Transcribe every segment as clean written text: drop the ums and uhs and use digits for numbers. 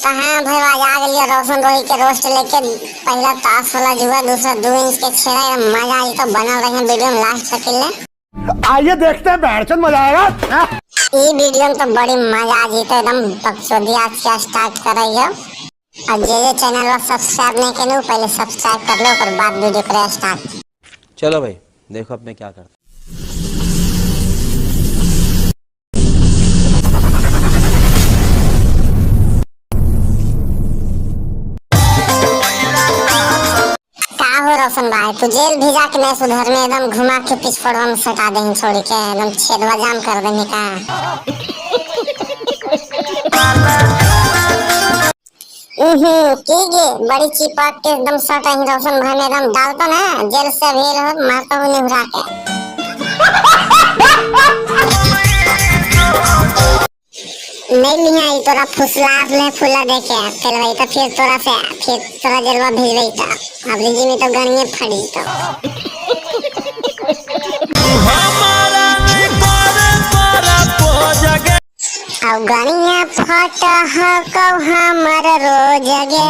कहाँ भाई आ गई रोशन रोही के रोस्ट लेके। पहला ताश वाला जुआ, दूसरा 2 इंच के छेड़ा। मजा आई तो बना रहे वीडियो में लास्ट तक ले। आइए देखते हैं बैठचंद मजा आएगा। ये वीडियो में तो बड़ी मजा आ जी, तो एकदम बकचोदी आज क्या स्टार्ट कर रही हो। और जे चैनल को सब्सक्राइब नहीं किया पहले सब्सक्राइब कर लो और बाद वीडियो करे स्टार्ट। चलो भाई देखो अब मैं क्या करता। रोशन भाई तू जेल भेजा के नहीं सुधर में एकदम घुमा के पिछफड़वा में सटा दे छोड़ के एकदम छेदवा जाम कर दे का। की गे बड़ी चिपक के एकदम सटा ही रोशन भाई में एकदम डालता ना जेल से भेल हो मारता हूं निहुरा के। नहीं लिया तोरा फुसलार ले फुला देके फिर वही तो फिर तोरा जेलवा भेजबई त अब जी में तो गनिए फड़ी तो अब गनिया फट ह कौ हमर रोज गे।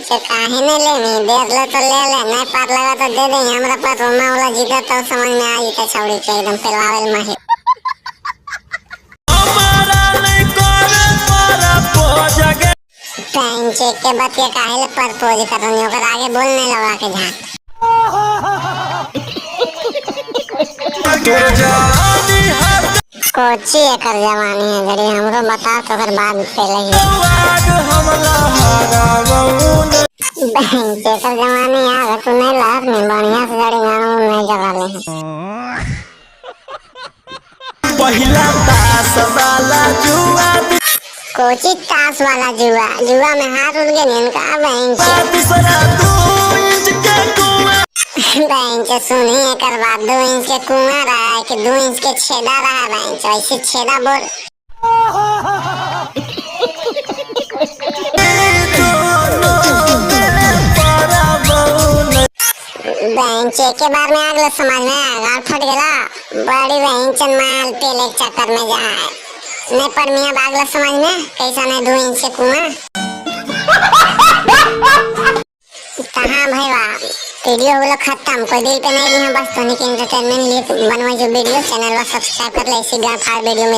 काहे न लेनी देर ले तो ले ले नहीं पार लगा तो दे दे। हमरा पास रोमा वाला जीता तो समझ में आई त छौड़ी के एकदम पेलवावेल माही। टाइम चेक के बाद के काहे ले प्रपोज करनी ओकर आगे बोलने लगा के झाट। कोची एकर जवानी है जड़ी हमरो बता तो ओकर बाद पेले ही बैंक एकर जवानी आ तू नहीं लहर में बढ़िया से जड़ी गाना नहीं जगा ले पहिला ताश वाला जुआ कोची ताश वाला जुआ जुआ में हाथ उड़ गए इनका बैंक तीसरा 2 इंच के कुआं बैंक सुनी एकर बाद 2 इंच के कुआं रहा है कि 2 इंच के छेदा रहा बैंक ऐसे छेदा बोल। बैंक के बार में आगलो समझ में गाल फट गला बड़ी बैंक माल पेले के चक्कर में जा नहीं पर मियां बागला समझ में कैसा नहीं 2 इंच के कुआं कहाँ भाई वाह वीडियो वाला खत्म कोई दिल पे नहीं लिया बस तो नहीं कि एंटरटेनमेंट लिए बनवा जो वीडियो चैनल को सब्सक्राइब कर ले इसी गांव वीडियो में।